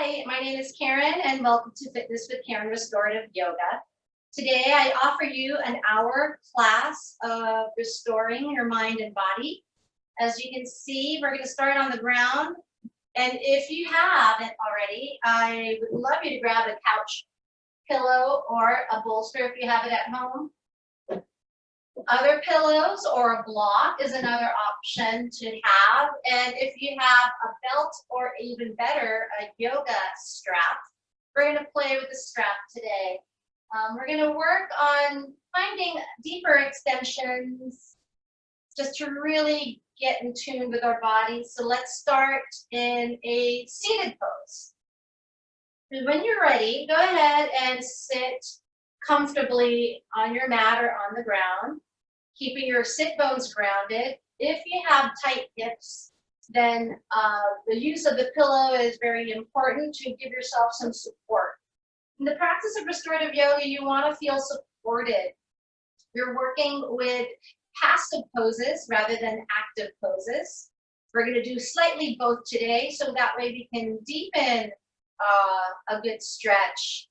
Hi, my name is Karen and welcome to Fitness with Karen Restorative Yoga. Today I offer you an hour class of restoring your mind and body. As you can see, we're going to start on the ground. And if you haven't already, I would love you to grab a couch pillow or a bolster if you have it at home. Other pillows or a block is another option to have. And if you have a belt or even better, a yoga strap, we're going to play with the strap today. We're going to work on finding deeper extensions just to really get in tune with our bodies. So let's start in a seated pose. And when you're ready, go ahead and sit comfortably on your mat or on the ground, keeping your sit bones grounded. If you have tight hips, then the use of the pillow is very important to give yourself some support. In the practice of restorative yoga, you want to feel supported. You're working with passive poses rather than active poses. We're going to do slightly both today, so that way we can deepen a good stretch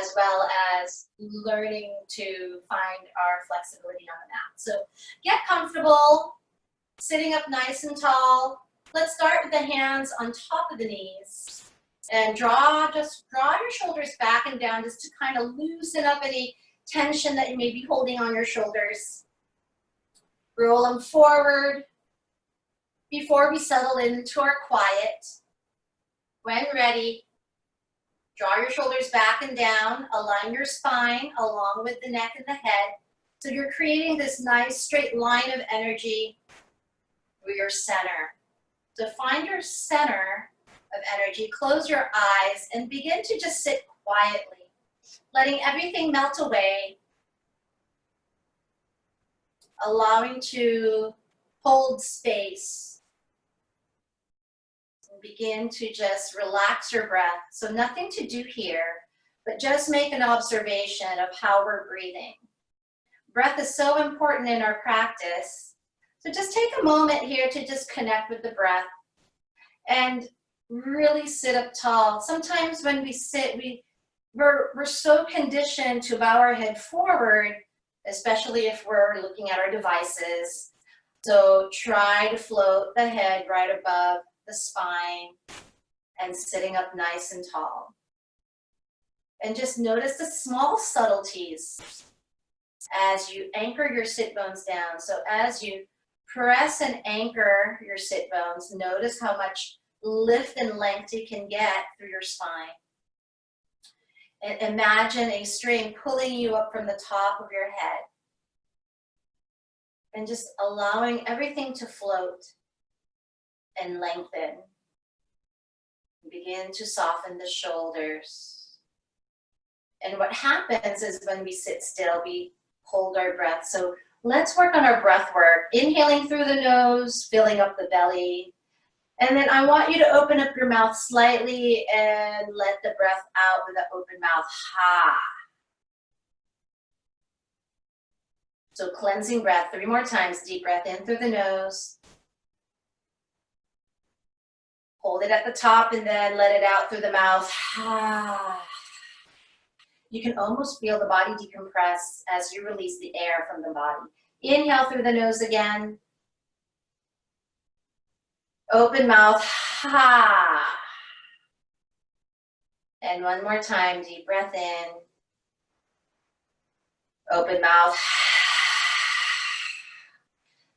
as well as learning to find our flexibility on the mat. So get comfortable, sitting up nice and tall. Let's start with the hands on top of the knees and just draw your shoulders back and down just to kind of loosen up any tension that you may be holding on your shoulders. Roll them forward before we settle into our quiet. When ready, draw your shoulders back and down, align your spine along with the neck and the head. So you're creating this nice straight line of energy through your center. So find your center of energy, close your eyes, and begin to just sit quietly, letting everything melt away, allowing to hold space. Begin to just relax your breath. So nothing to do here, but just make an observation of how we're breathing. Breath is so important in our practice. So just take a moment here to just connect with the breath and really sit up tall. Sometimes when we sit, we're so conditioned to bow our head forward, especially if we're looking at our devices. So try to float the head right above the spine and sitting up nice and tall. And just notice the small subtleties as you anchor your sit bones down. So as you press and anchor your sit bones, notice how much lift and length you can get through your spine. And imagine a string pulling you up from the top of your head. And just allowing everything to float and lengthen. Begin to soften the shoulders. And what happens is when we sit still, we hold our breath. So let's work on our breath work. Inhaling through the nose, filling up the belly. And then I want you to open up your mouth slightly and let the breath out with an open mouth. Ha. So cleansing breath 3 more times. Deep breath in through the nose. Hold it at the top and then let it out through the mouth. You can almost feel the body decompress as you release the air from the body. Inhale through the nose again. Open mouth. And one more time, deep breath in. Open mouth.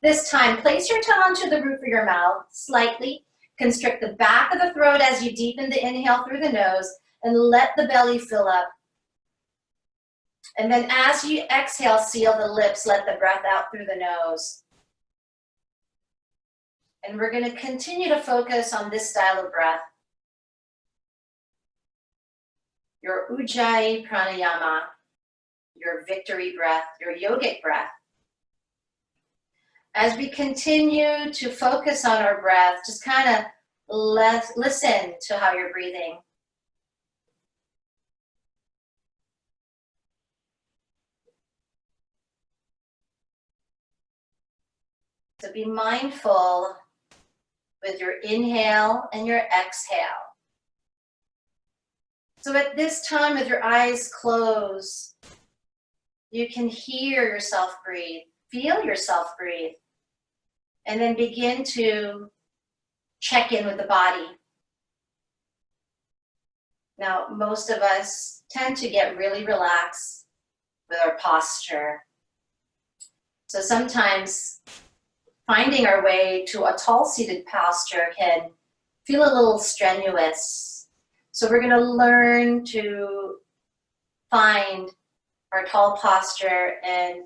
This time, place your tongue to the roof of your mouth slightly. Constrict the back of the throat as you deepen the inhale through the nose and let the belly fill up. And then as you exhale, seal the lips, let the breath out through the nose. And we're going to continue to focus on this style of breath. Your Ujjayi pranayama, your victory breath, your yogic breath. As we continue to focus on our breath, just kind of listen to how you're breathing. So be mindful with your inhale and your exhale. So at this time, with your eyes closed, you can hear yourself breathe, feel yourself breathe, and then begin to check in with the body. Now, most of us tend to get really relaxed with our posture. So sometimes finding our way to a tall seated posture can feel a little strenuous. So we're going to learn to find our tall posture and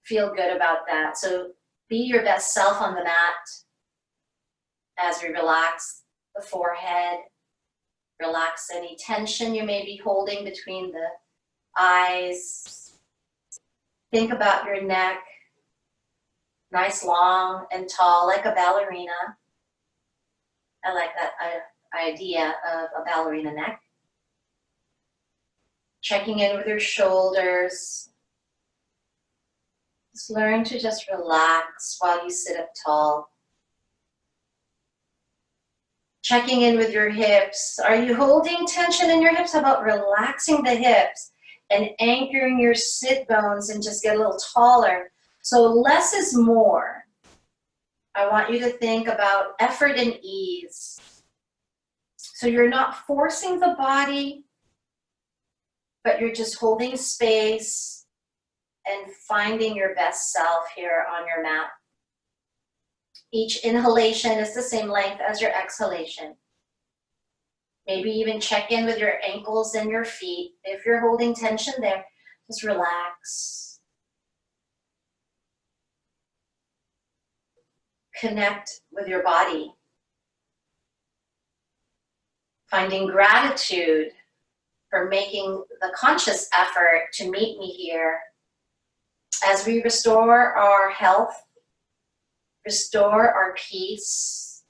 feel good about that. So be your best self on the mat as we relax the forehead, relax any tension you may be holding between the eyes. Think about your neck, nice, long, and tall, like a ballerina. I like that idea of a ballerina neck. Checking in with your shoulders. Just learn to just relax while you sit up tall. Checking in with your hips. Are you holding tension in your hips? How about relaxing the hips and anchoring your sit bones and just get a little taller? So less is more. I want you to think about effort and ease. So you're not forcing the body, but you're just holding space and finding your best self here on your mat. Each inhalation is the same length as your exhalation. Maybe even check in with your ankles and your feet. If you're holding tension there, just relax. Connect with your body. Finding gratitude for making the conscious effort to meet me here as we restore our health, restore our peace,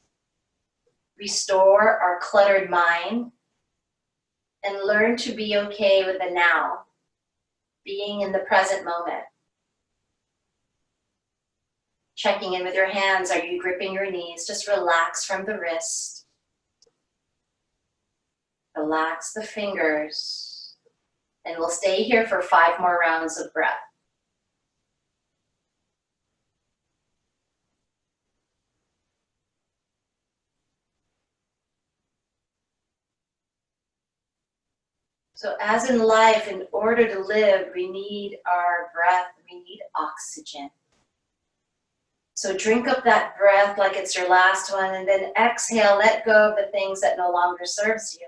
restore our cluttered mind, and learn to be okay with the now, being in the present moment. Checking in with your hands. Are you gripping your knees? Just relax from the wrist. Relax the fingers. And we'll stay here for 5 more rounds of breath. So as in life, in order to live, we need our breath, we need oxygen. So drink up that breath like it's your last one, and then exhale, let go of the things that no longer serves you.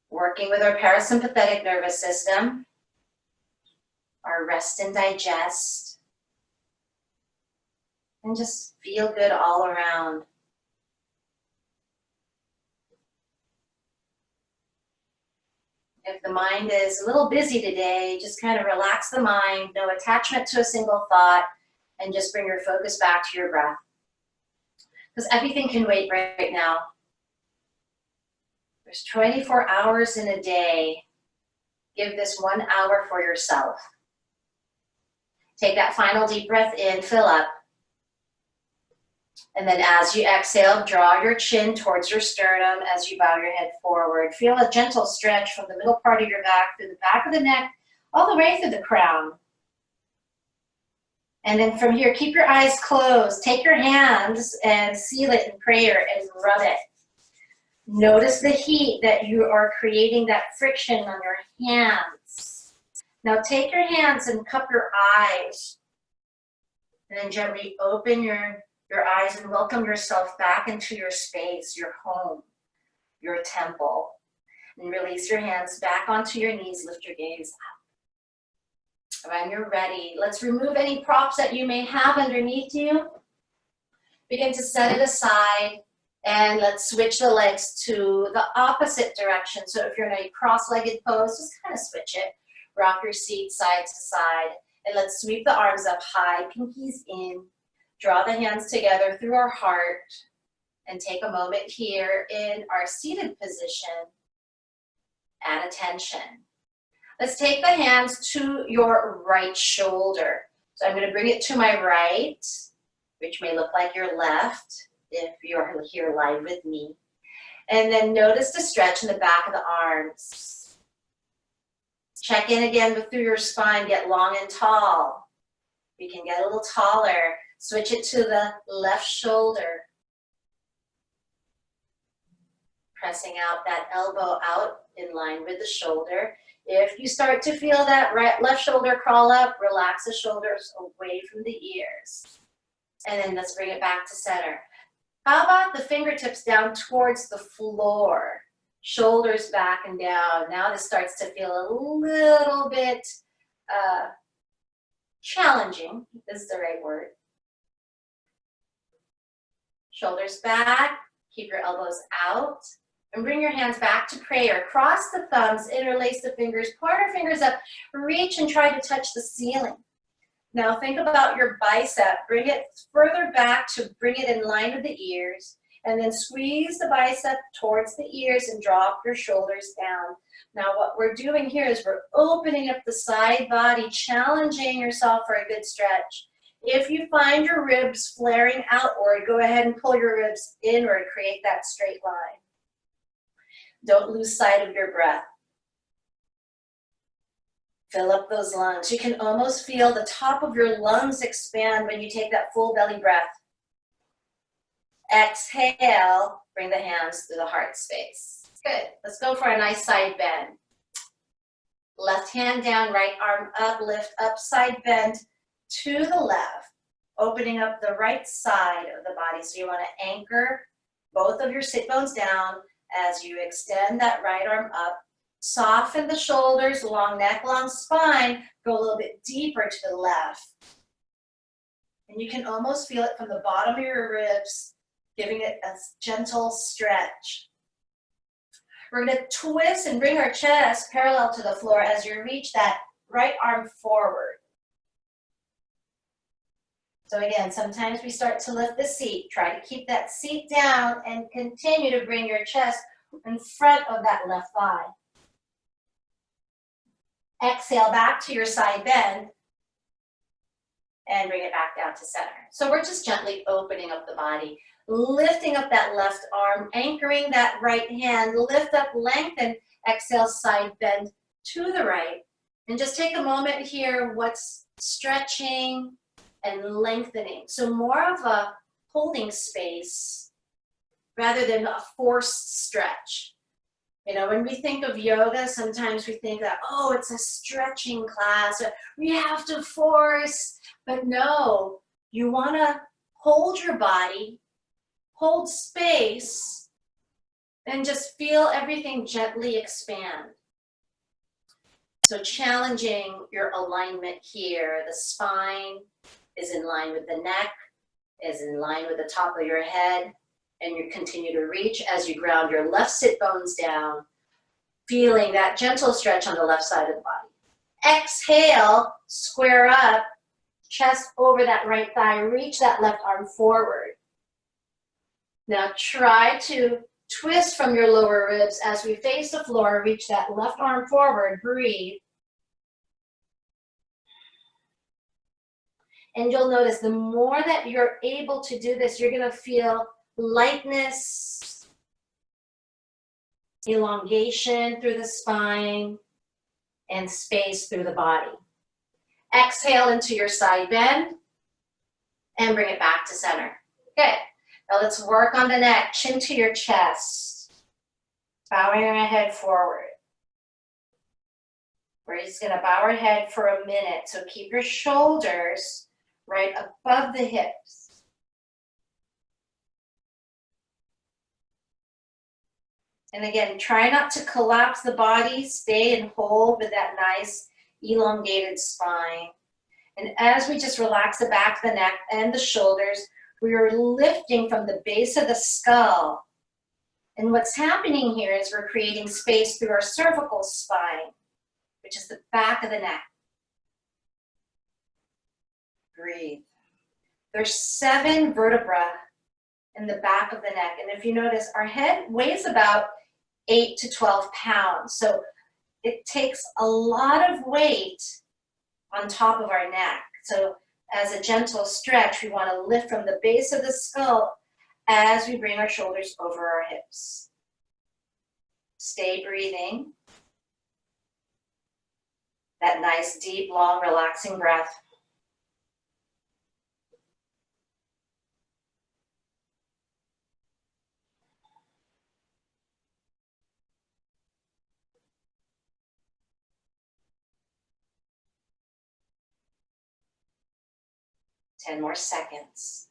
Working with our parasympathetic nervous system, our rest and digest, and just feel good all around. If the mind is a little busy today, just kind of relax the mind, no attachment to a single thought, and just bring your focus back to your breath. Because everything can wait right now. There's 24 hours in a day. Give this 1 hour for yourself. Take that final deep breath in, fill up. And then as you exhale, draw your chin towards your sternum as you bow your head forward. Feel a gentle stretch from the middle part of your back, through the back of the neck, all the way through the crown. And then from here, keep your eyes closed. Take your hands and seal it in prayer and rub it. Notice the heat that you are creating, that friction on your hands. Now take your hands and cup your eyes. And then gently open your eyes and welcome yourself back into your space, your home, your temple. And release your hands back onto your knees. Lift your gaze up. When you're ready, let's remove any props that you may have underneath you. Begin to set it aside, and let's switch the legs to the opposite direction. So if you're in a cross-legged pose, just kind of switch it. Rock your seat side to side, and let's sweep the arms up high, pinkies in. Draw the hands together through our heart, and take a moment here in our seated position. Add attention. Let's take the hands to your right shoulder. So I'm going to bring it to my right, which may look like your left. if you're here live with me. And then notice the stretch in the back of the arms. Check in again through your spine, get long and tall. You can get a little taller. Switch it to the left shoulder. Pressing out that elbow out in line with the shoulder. If you start to feel that left shoulder crawl up, relax the shoulders away from the ears. And then let's bring it back to center. How about the fingertips down towards the floor? Shoulders back and down. Now this starts to feel a little bit challenging, is the right word. Shoulders back, keep your elbows out, and bring your hands back to prayer. Cross the thumbs, interlace the fingers, point our fingers up, reach and try to touch the ceiling. Now think about your bicep. Bring it further back to bring it in line with the ears, and then squeeze the bicep towards the ears and drop your shoulders down. Now what we're doing here is we're opening up the side body, challenging yourself for a good stretch. If you find your ribs flaring outward, go ahead and pull your ribs inward, create that straight line. Don't lose sight of your breath. Fill up those lungs. You can almost feel the top of your lungs expand when you take that full belly breath. Exhale, bring the hands to the heart space. Good. Let's go for a nice side bend. Left hand down, right arm up, lift up, side bend to the left, opening up the right side of the body. So you want to anchor both of your sit bones down as you extend that right arm up. Soften the shoulders, long neck, long spine. Go a little bit deeper to the left. And you can almost feel it from the bottom of your ribs, giving it a gentle stretch. We're going to twist and bring our chest parallel to the floor as you reach that right arm forward. So again, sometimes we start to lift the seat. Try to keep that seat down and continue to bring your chest in front of that left thigh. Exhale back to your side bend and bring it back down to center. So we're just gently opening up the body, lifting up that left arm, anchoring that right hand, lift up, lengthen, exhale, side bend to the right. And just take a moment here, what's stretching and lengthening. So more of a holding space rather than a forced stretch. You know, when we think of yoga, sometimes we think that, oh, it's a stretching class, or we have to force, but no, you want to hold your body, hold space, and just feel everything gently expand. So challenging your alignment here. The spine is in line with the neck, is in line with the top of your head, and you continue to reach as you ground your left sit bones down, feeling that gentle stretch on the left side of the body. Exhale, square up, chest over that right thigh, reach that left arm forward. Now try to twist from your lower ribs as we face the floor, reach that left arm forward, breathe. And you'll notice the more that you're able to do this, you're gonna feel lightness, elongation through the spine, and space through the body. Exhale into your side bend and bring it back to center. Good. Now let's work on the neck, chin to your chest, bowing our head forward. We're just gonna bow our head for a minute, so keep your shoulders right above the hips. And again, try not to collapse the body, stay and hold with that nice elongated spine. And as we just relax the back of the neck and the shoulders, we are lifting from the base of the skull. And what's happening here is we're creating space through our cervical spine, which is the back of the neck. Breathe. There's 7 vertebrae in the back of the neck. And if you notice, our head weighs about 8 to 12 pounds. So it takes a lot of weight on top of our neck. So as a gentle stretch, we want to lift from the base of the skull as we bring our shoulders over our hips. Stay breathing. That nice, deep, long, relaxing breath. Ten more seconds.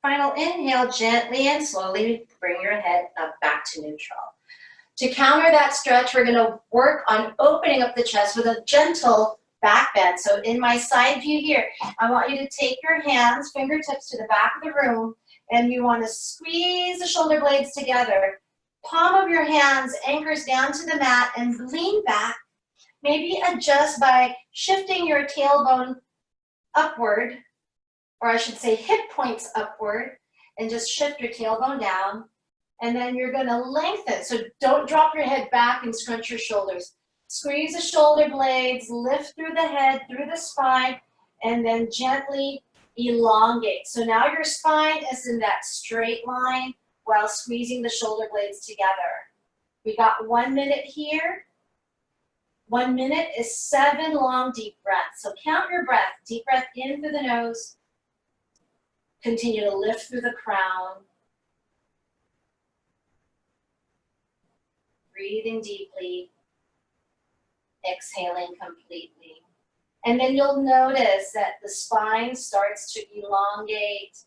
Final inhale, gently and slowly bring your head up back to neutral. To counter that stretch, we're gonna work on opening up the chest with a gentle back bend. So in my side view here, I want you to take your hands, fingertips to the back of the room, and you wanna squeeze the shoulder blades together. Palm of your hands anchors down to the mat and lean back. Maybe adjust by shifting your tailbone upward, or I should say hip points upward, and just shift your tailbone down. And then you're gonna lengthen. So don't drop your head back and scrunch your shoulders. Squeeze the shoulder blades, lift through the head, through the spine, and then gently elongate. So now your spine is in that straight line while squeezing the shoulder blades together. We got 1 minute here. 1 minute is 7 long, deep breaths. So count your breath. Deep breath in through the nose. Continue to lift through the crown. Breathing deeply. Exhaling completely. And then you'll notice that the spine starts to elongate.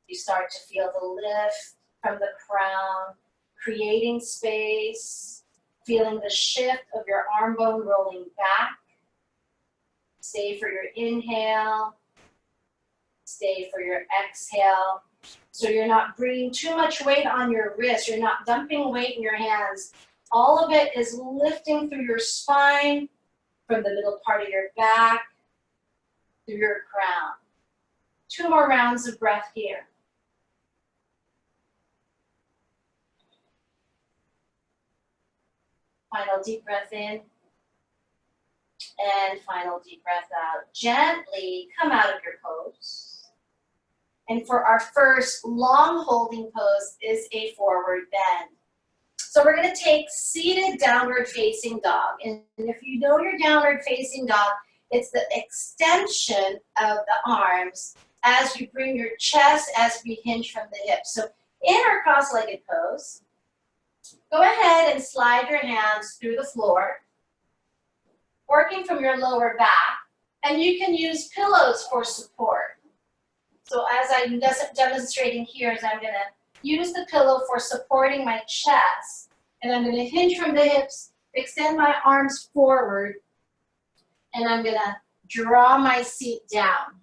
You start to feel the lift from the crown, creating space, feeling the shift of your arm bone rolling back. Stay for your inhale. Stay for your exhale. So you're not bringing too much weight on your wrist. You're not dumping weight in your hands. All of it is lifting through your spine, from the middle part of your back, through your crown. 2 more rounds of breath here. Final deep breath in. And final deep breath out. Gently come out of your pose. And for our first long holding pose is a forward bend. So we're gonna take seated downward facing dog. And if you know your downward facing dog, it's the extension of the arms as you bring your chest, as we hinge from the hips. So in our cross-legged pose, go ahead and slide your hands through the floor, working from your lower back, and you can use pillows for support. So as I'm demonstrating here, is I'm gonna use the pillow for supporting my chest, and I'm gonna hinge from the hips, extend my arms forward, and I'm gonna draw my seat down.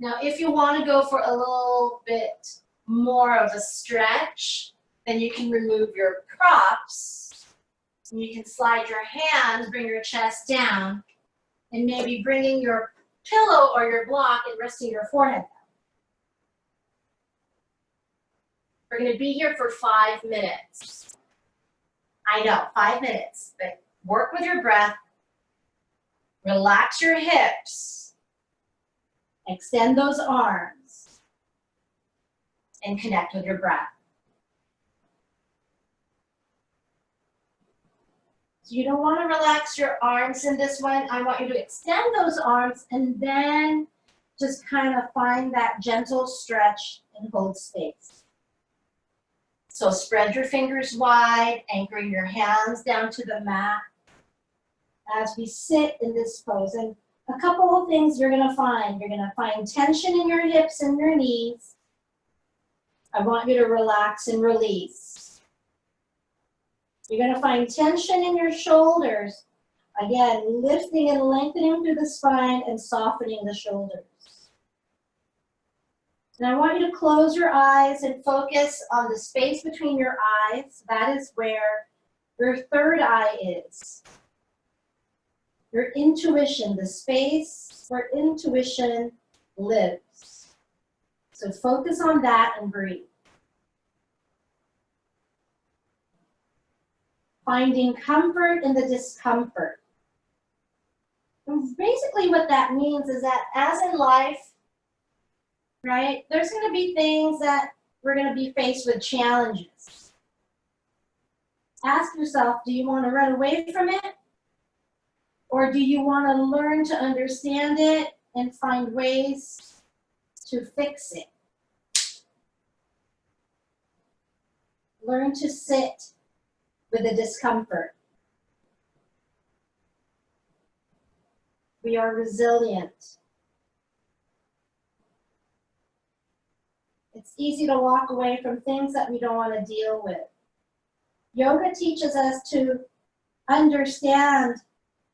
Now, if you wanna go for a little bit more of a stretch, then you can remove your props, and you can slide your hands, bring your chest down, and maybe bringing your pillow or your block and resting your forehead down. We're gonna be here for 5 minutes. I know, 5 minutes, but work with your breath, relax your hips, extend those arms, and connect with your breath. So you don't want to relax your arms in this one. I want you to extend those arms and then just kind of find that gentle stretch and hold space. So spread your fingers wide, anchoring your hands down to the mat as we sit in this pose. And a couple of things you're going to find. You're going to find tension in your hips and your knees. I want you to relax and release. You're going to find tension in your shoulders. Again, lifting and lengthening through the spine and softening the shoulders. And I want you to close your eyes and focus on the space between your eyes. That is where your third eye is. Your intuition, the space where intuition lives. So focus on that and breathe. finding comfort in the discomfort. And basically what that means is that as in life, right, there's going to be things that we're going to be faced with challenges. Ask yourself, do you want to run away from it? Or do you want to learn to understand it and find ways to fix it? Learn to sit with the discomfort. We are resilient. It's easy to walk away from things that we don't want to deal with. Yoga teaches us to understand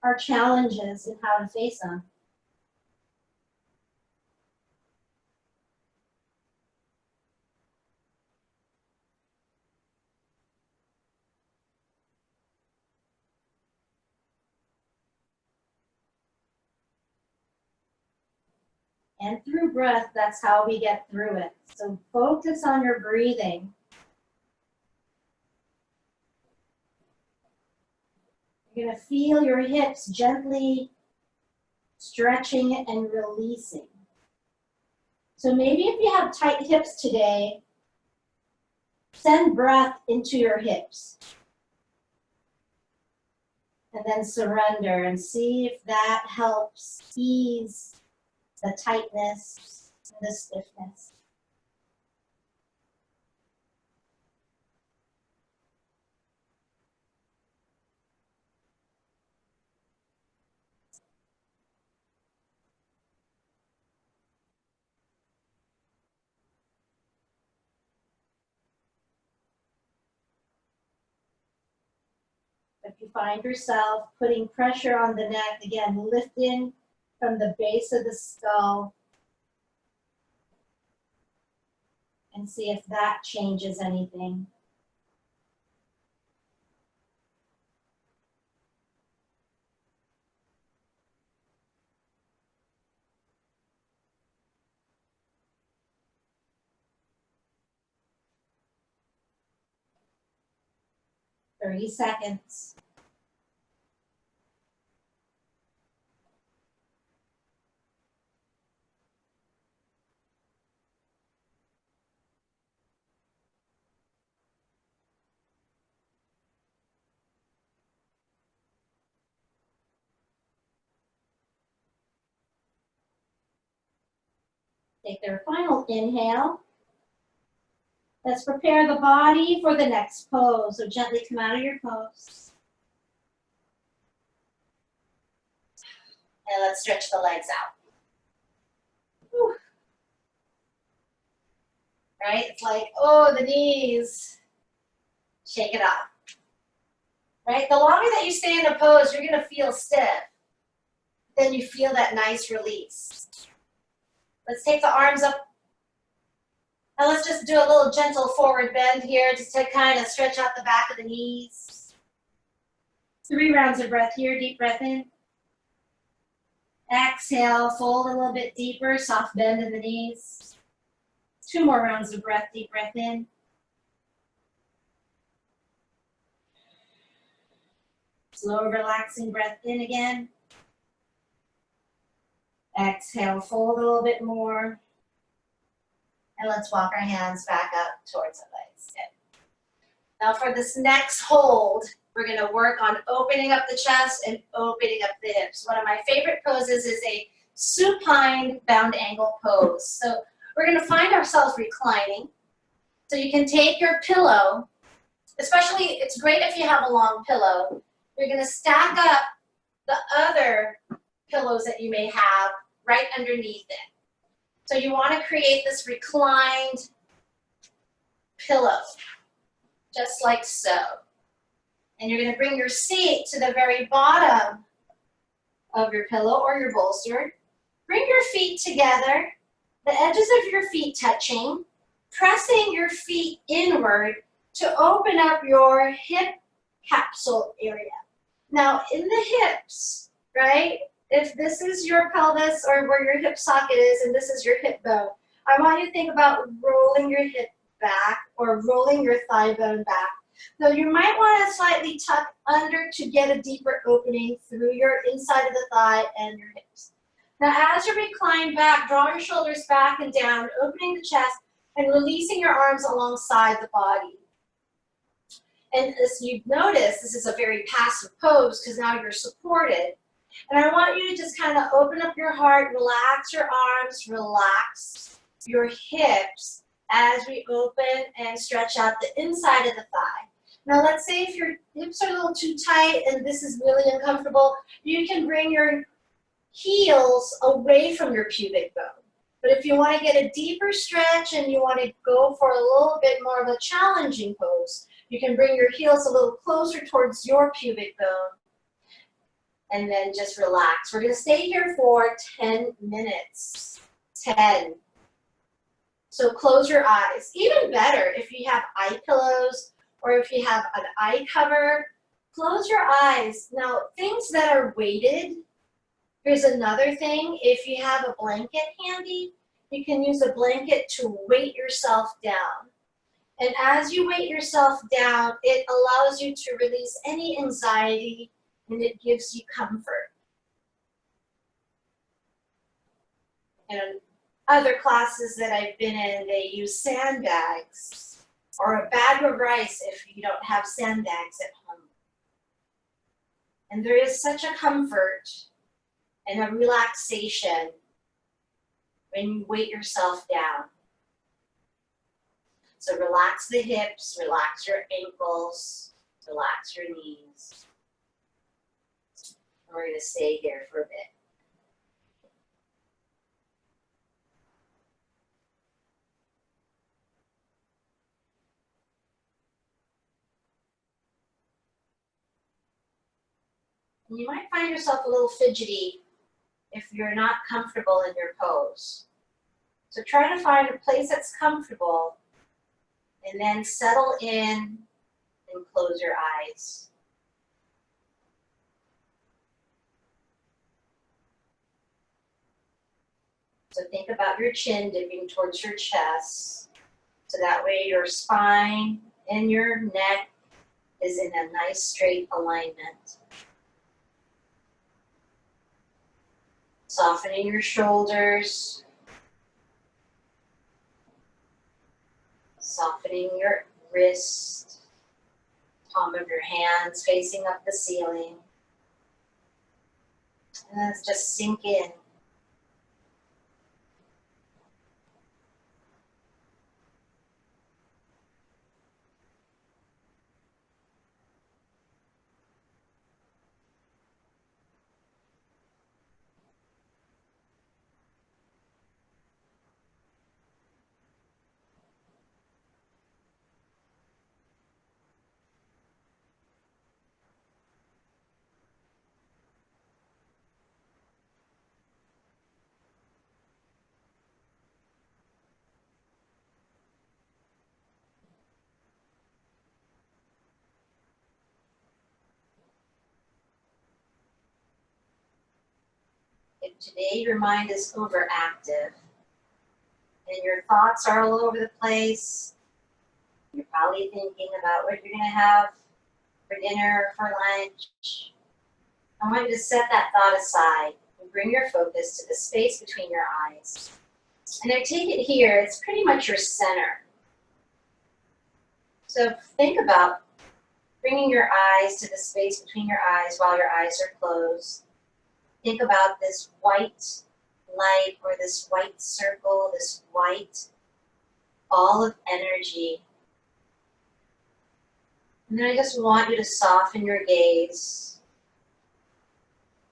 our challenges and how to face them. And through breath, that's how we get through it. So focus on your breathing. You're going to feel your hips gently stretching and releasing. So maybe if you have tight hips today, send breath into your hips. And then surrender and see if that helps ease the tightness and the stiffness. If you find yourself putting pressure on the neck, again, lifting from the base of the skull and see if that changes anything. Thirty seconds. Take their final inhale. Let's prepare the body for the next pose. So gently come out of your pose. And let's stretch the legs out. Whew. Right? It's like, oh, the knees. Shake it off. Right? The longer that you stay in a pose, you're going to feel stiff. Then you feel that nice release. Let's take the arms up. And let's just do a little gentle forward bend here just to kind of stretch out the back of the knees. 3 rounds of breath here. Deep breath in. Exhale, fold a little bit deeper, soft bend in the knees. 2 more rounds of breath, deep breath in. Slow, relaxing breath in again. Exhale, fold a little bit more. And let's walk our hands back up towards the legs. Good. Now for this next hold, we're going to work on opening up the chest and opening up the hips. One of my favorite poses is a supine bound angle pose. So we're going to find ourselves reclining. So you can take your pillow, especially it's great if you have a long pillow. You're going to stack up the other pillows that you may have right underneath it. So you want to create this reclined pillow, just like so. And you're going to bring your seat to the very bottom of your pillow or your bolster. Bring your feet together, the edges of your feet touching, pressing your feet inward to open up your hip capsule area. Now in the hips, right? If this is your pelvis or where your hip socket is and this is your hip bone, I want you to think about rolling your hip back or rolling your thigh bone back So you might want to slightly tuck under to get a deeper opening through your inside of the thigh and your hips. Now as you recline back, draw your shoulders back and down, opening the chest and releasing your arms alongside the body. And as you've noticed, this is a very passive pose because now you're supported. And I want you to just kind of open up your heart, relax your arms, relax your hips as we open and stretch out the inside of the thigh. Now let's say if your hips are a little too tight and this is really uncomfortable, you can bring your heels away from your pubic bone. But if you want to get a deeper stretch and you want to go for a little bit more of a challenging pose, you can bring your heels a little closer towards your pubic bone and then just relax. We're going to stay here for 10 minutes. 10. So close your eyes. Even better if you have eye pillows or if you have an eye cover, close your eyes. Now, things that are weighted, here's another thing. If you have a blanket handy, you can use a blanket to weight yourself down. And as you weight yourself down, it allows you to release any anxiety and it gives you comfort. And other classes that I've been in, they use sandbags or a bag of rice if you don't have sandbags at home. And there is such a comfort and a relaxation when you weight yourself down. So relax the hips, relax your ankles, relax your knees. And we're going to stay here for a bit. And you might find yourself a little fidgety if you're not comfortable in your pose. So try to find a place that's comfortable and then settle in and close your eyes. So think about your chin dipping towards your chest. So that way your spine and your neck is in a nice straight alignment. Softening your shoulders. Softening your wrist. Palm of your hands facing up the ceiling. And let's just sink in. If today your mind is overactive and your thoughts are all over the place, you're probably thinking about what you're going to have for dinner or for lunch. I want you to set that thought aside and bring your focus to the space between your eyes. And I take it here, it's pretty much your center. So think about bringing your eyes to the space between your eyes while your eyes are closed. Think about this white light or this white circle, this white ball of energy. And then I just want you to soften your gaze.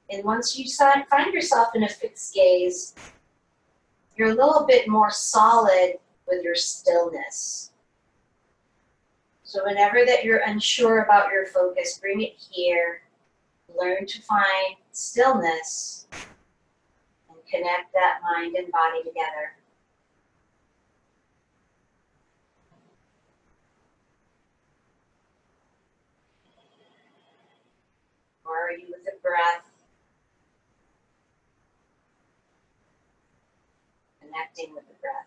And once you find yourself in a fixed gaze, you're a little bit more solid with your stillness. So whenever that you're unsure about your focus, bring it here. Learn to find stillness and connect that mind and body together. Or are you with the breath? Connecting with the breath.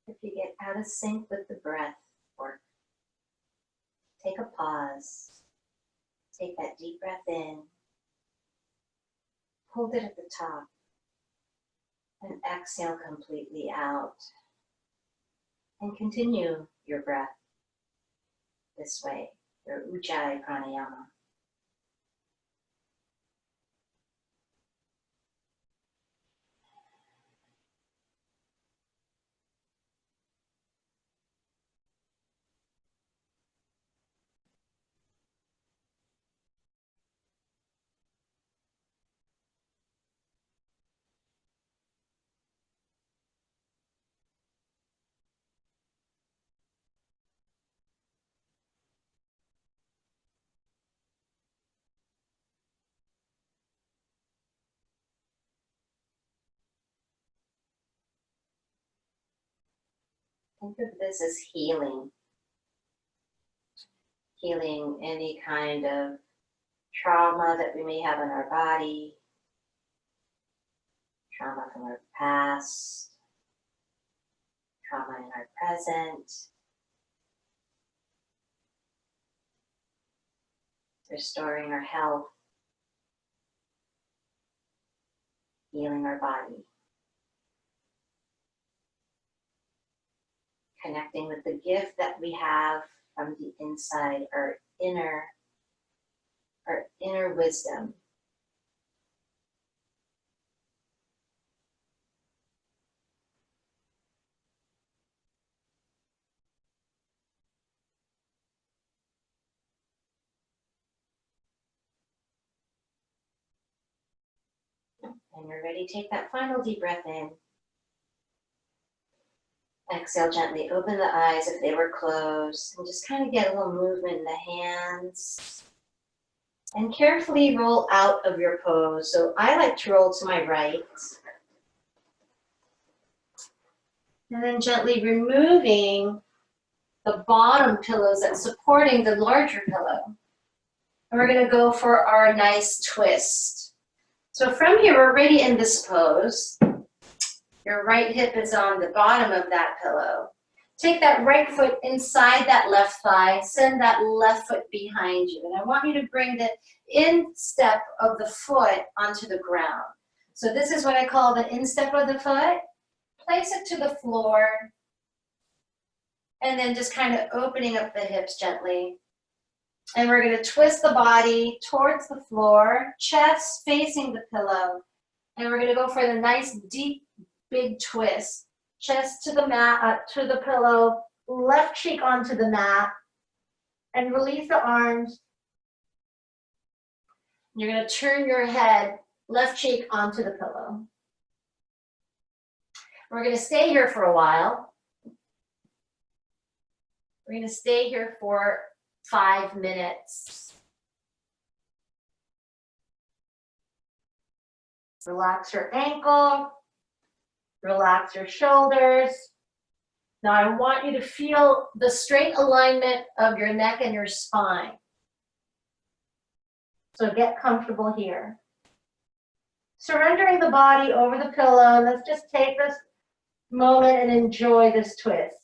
If you get out of sync with the breath work, take a pause. Take that deep breath in. Hold it at the top. And exhale completely out. And continue your breath this way, your Ujjayi pranayama. Think of this as healing. Healing any kind of trauma that we may have in our body, trauma from our past, trauma in our present, restoring our health, healing our body, connecting with the gift that we have from the inside, our inner wisdom. And you're ready, take that final deep breath in. Exhale gently, open the eyes if they were closed, and just kind of get a little movement in the hands. And carefully roll out of your pose. So I like to roll to my right. And then gently removing the bottom pillows that's supporting the larger pillow. And we're gonna go for our nice twist. So from here, we're already in this pose. Your right hip is on the bottom of that pillow. Take that right foot inside that left thigh, send that left foot behind you. And I want you to bring the instep of the foot onto the ground. So this is what I call the instep of the foot. Place it to the floor. And then just kind of opening up the hips gently. And we're gonna twist the body towards the floor, chest facing the pillow. And we're gonna go for the nice deep big twist. Chest to the mat, to the pillow, left cheek onto the mat, and release the arms. You're gonna turn your head, left cheek onto the pillow. We're gonna stay here for a while. We're gonna stay here for 5 minutes. Relax your ankle. Relax your shoulders. Now I want you to feel the straight alignment of your neck and your spine. So get comfortable here. Surrendering the body over the pillow. Let's just take this moment and enjoy this twist.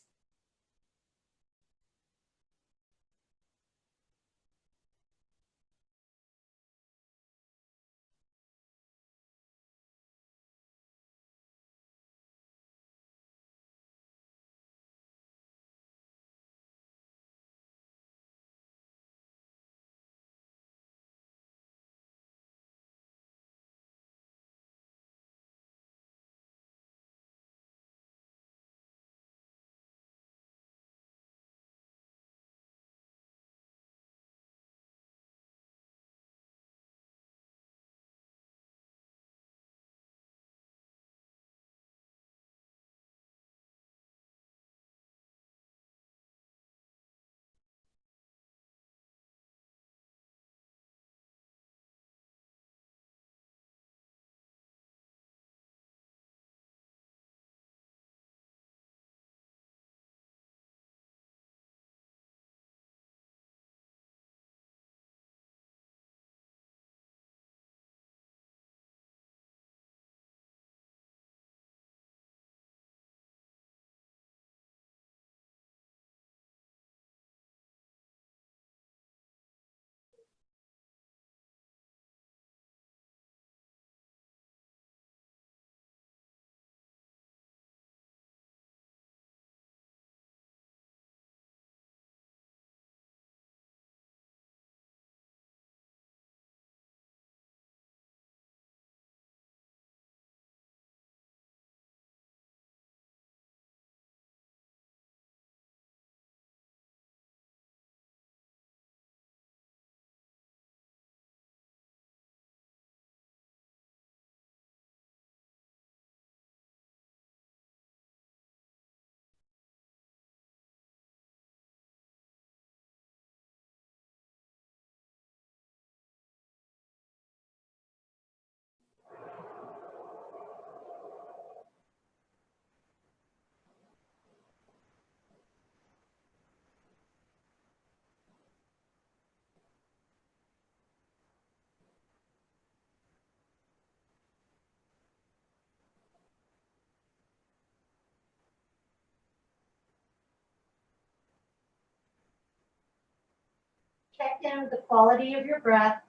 in with the quality of your breath.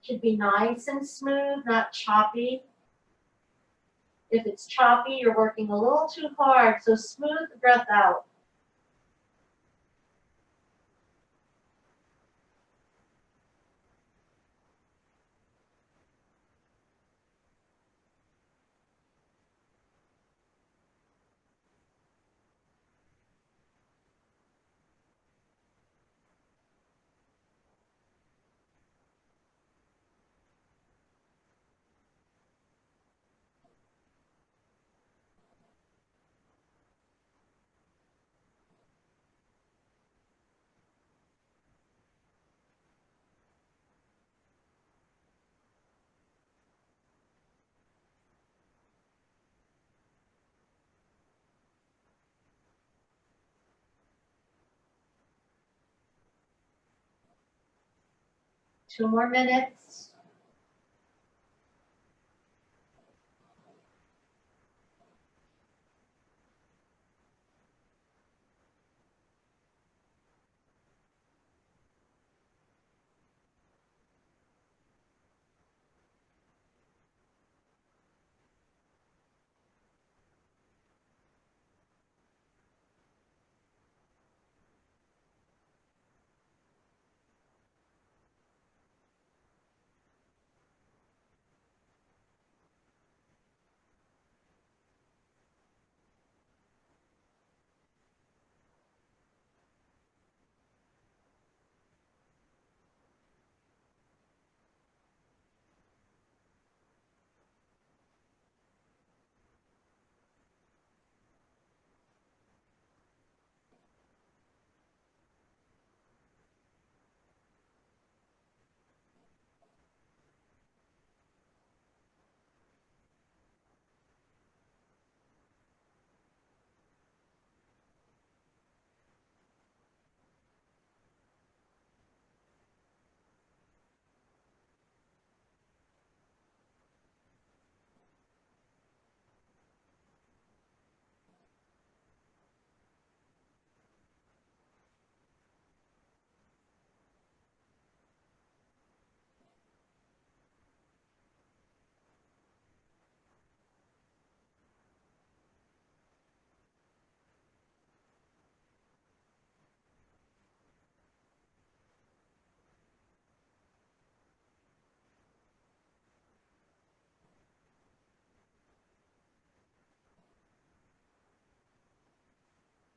Should be nice and smooth, not choppy. If it's choppy, you're working a little too hard, so smooth the breath out. Two more minutes.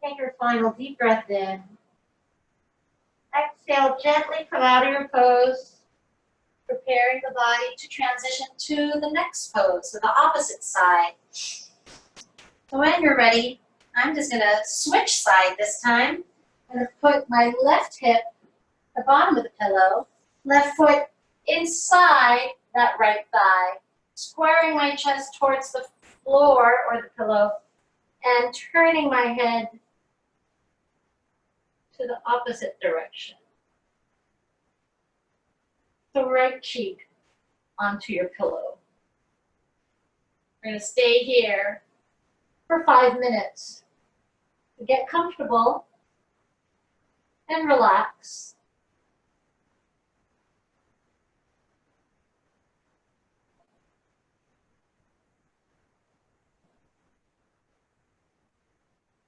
Take your final deep breath in. Exhale, gently come out of your pose, preparing the body to transition to the next pose, so the opposite side. So when you're ready, I'm just gonna switch side this time. I'm gonna put my left hip at the bottom of the pillow, left foot inside that right thigh, squaring my chest towards the floor or the pillow, and turning my head to the opposite direction. The right cheek onto your pillow. We're going to stay here for 5 minutes to get comfortable and relax.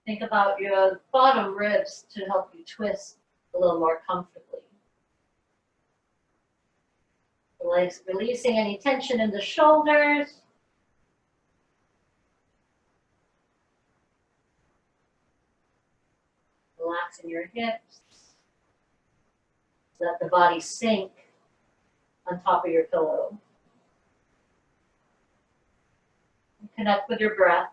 Think about your bottom ribs to help you twist a little more comfortably. Releasing any tension in the shoulders. Relaxing your hips. Let the body sink on top of your pillow. Connect with your breath.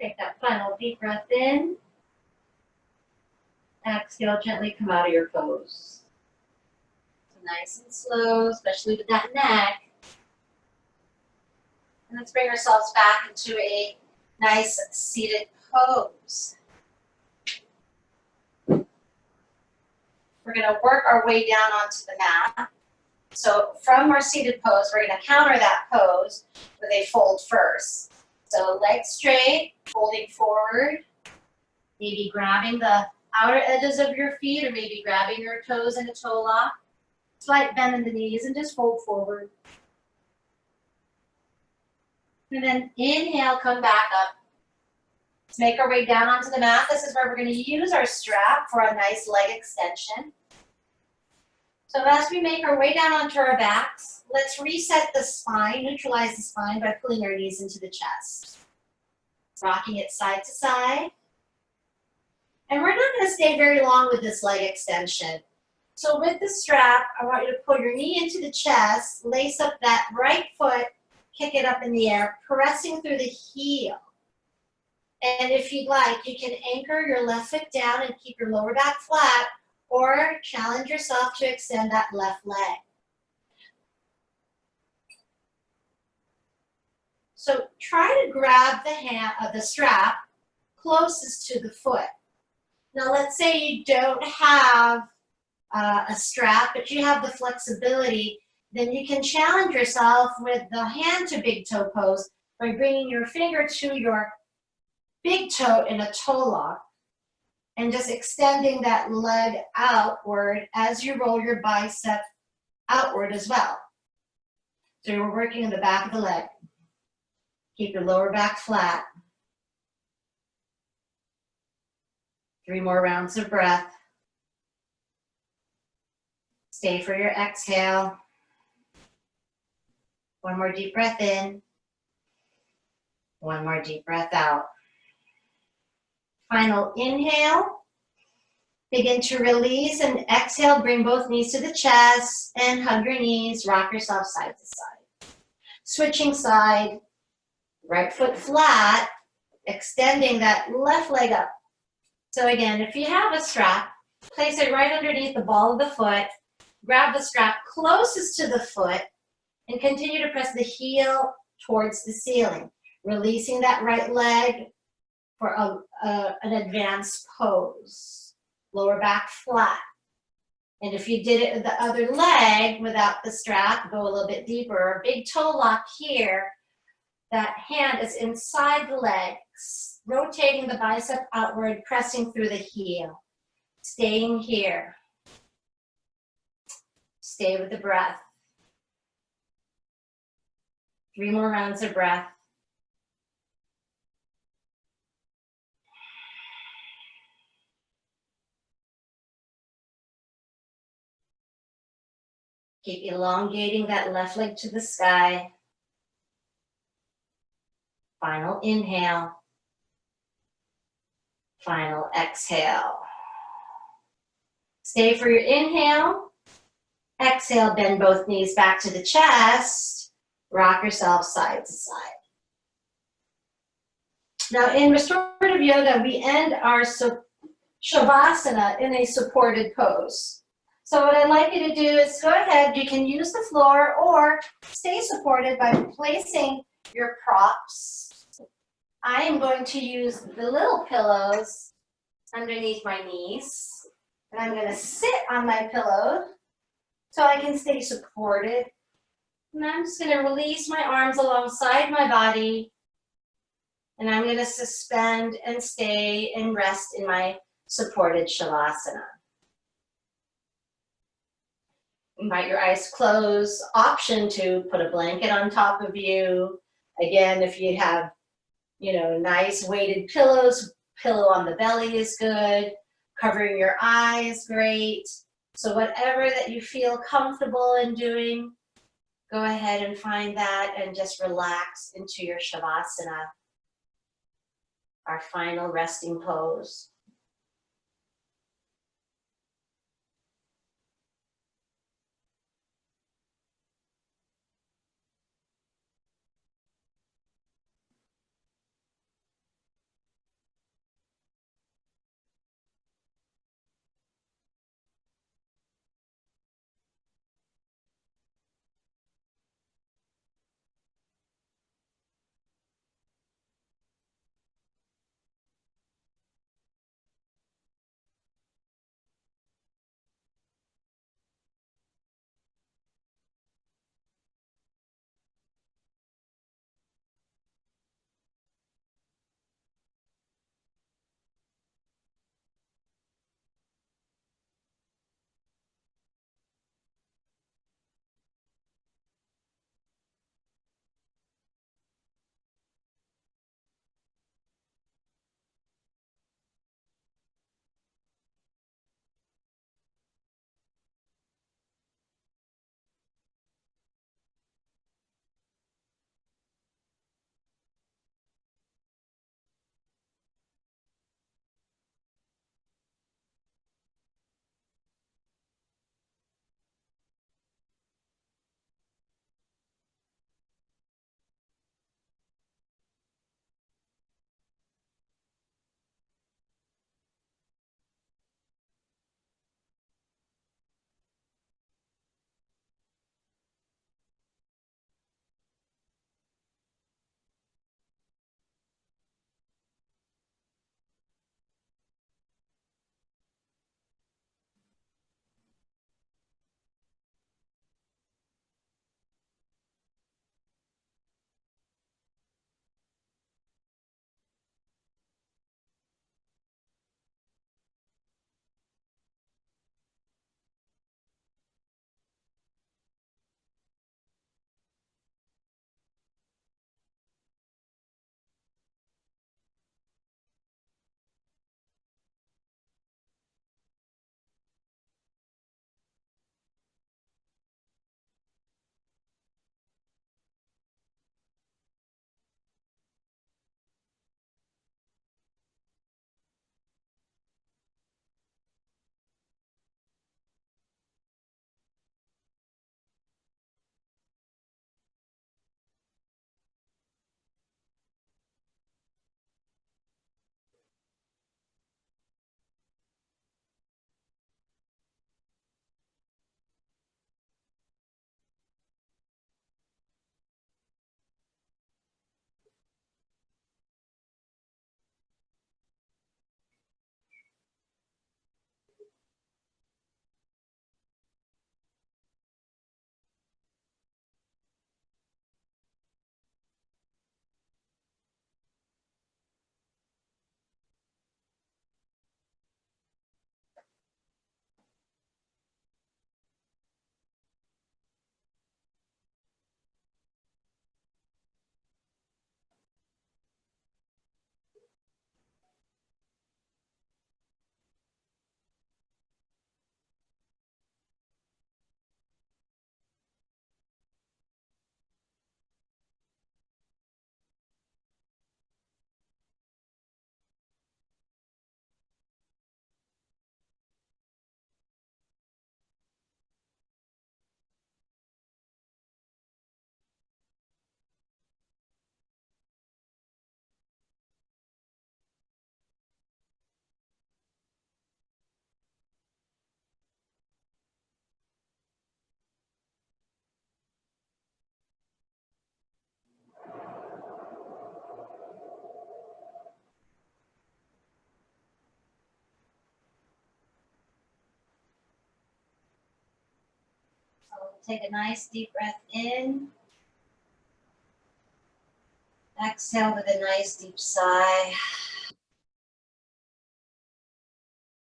Take that final deep breath in. Exhale, gently come out of your pose. So nice and slow, especially with that neck. And let's bring ourselves back into a nice seated pose. We're going to work our way down onto the mat. So from our seated pose, we're going to counter that pose with a fold first. So legs straight, folding forward, maybe grabbing the outer edges of your feet or maybe grabbing your toes in a toe lock. Slight bend in the knees and just fold forward. And then inhale, come back up. Let's make our way down onto the mat. This is where we're going to use our strap for a nice leg extension. So as we make our way down onto our backs, let's reset the spine, neutralize the spine by pulling our knees into the chest. Rocking it side to side. And we're not going to stay very long with this leg extension. So with the strap, I want you to pull your knee into the chest, lace up that right foot, kick it up in the air, pressing through the heel. And if you'd like, you can anchor your left foot down and keep your lower back flat, or challenge yourself to extend that left leg. So try to grab the strap closest to the foot. Now let's say you don't have a strap, but you have the flexibility, then you can challenge yourself with the hand to big toe pose by bringing your finger to your big toe in a toe lock and just extending that leg outward as you roll your bicep outward as well. So you're working in the back of the leg. Keep your lower back flat. 3 more rounds of breath. Stay for your exhale. 1 more deep breath in. 1 more deep breath out. Final inhale. Begin to release and exhale. Bring both knees to the chest and hug your knees. Rock yourself side to side. Switching side. Right foot flat. Extending that left leg up. So again, if you have a strap, place it right underneath the ball of the foot. Grab the strap closest to the foot and continue to press the heel towards the ceiling. Releasing that right leg for an advanced pose. Lower back flat. And if you did it with the other leg without the strap, go a little bit deeper. Big toe lock here. That hand is inside the legs, rotating the bicep outward, pressing through the heel. Staying here. Stay with the breath. 3 more rounds of breath. Keep elongating that left leg to the sky. Final inhale. Final exhale. Stay for your inhale. Exhale, bend both knees back to the chest. Rock yourself side to side. Now in restorative yoga, we end our shavasana in a supported pose. So what I'd like you to do is go ahead, you can use the floor or stay supported by placing your props. I am going to use the little pillows underneath my knees. And I'm going to sit on my pillow so I can stay supported. And I'm just going to release my arms alongside my body. And I'm going to suspend and stay and rest in my supported shavasana. Invite your eyes closed. Option to put a blanket on top of you. Again, if you have, nice weighted pillows, pillow on the belly is good. Covering your eyes, great. So whatever that you feel comfortable in doing, go ahead and find that and just relax into your shavasana, our final resting pose. So take a nice deep breath in. Exhale with a nice deep sigh.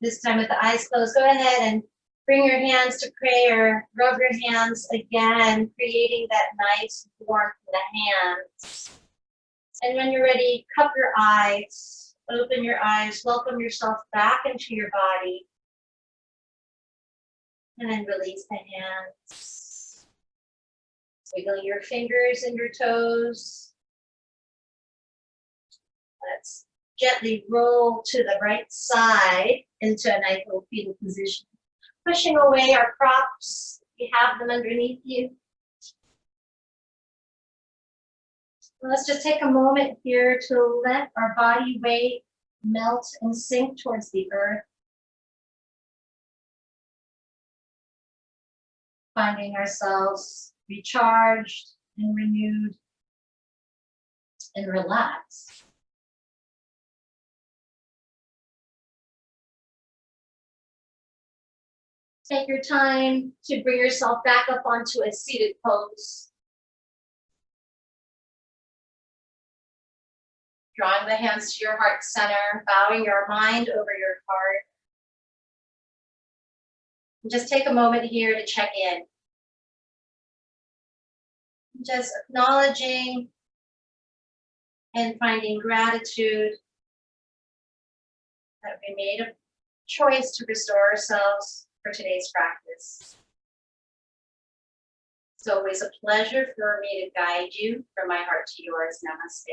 This time with the eyes closed, go ahead and bring your hands to prayer. Rub your hands again, creating that nice warmth in the hands. And when you're ready, cup your eyes, open your eyes, welcome yourself back into your body. And then release the hands. Wiggle your fingers and your toes. Let's gently roll to the right side into a nice little fetal position. Pushing away our props, you have them underneath you. Let's just take a moment here to let our body weight melt and sink towards the earth. Finding ourselves recharged and renewed and relaxed. Take your time to bring yourself back up onto a seated pose. Drawing the hands to your heart center, bowing your mind over your heart. And just take a moment here to check in. Just acknowledging and finding gratitude that we made a choice to restore ourselves for today's practice. It's always a pleasure for me to guide you from my heart to yours. Namaste.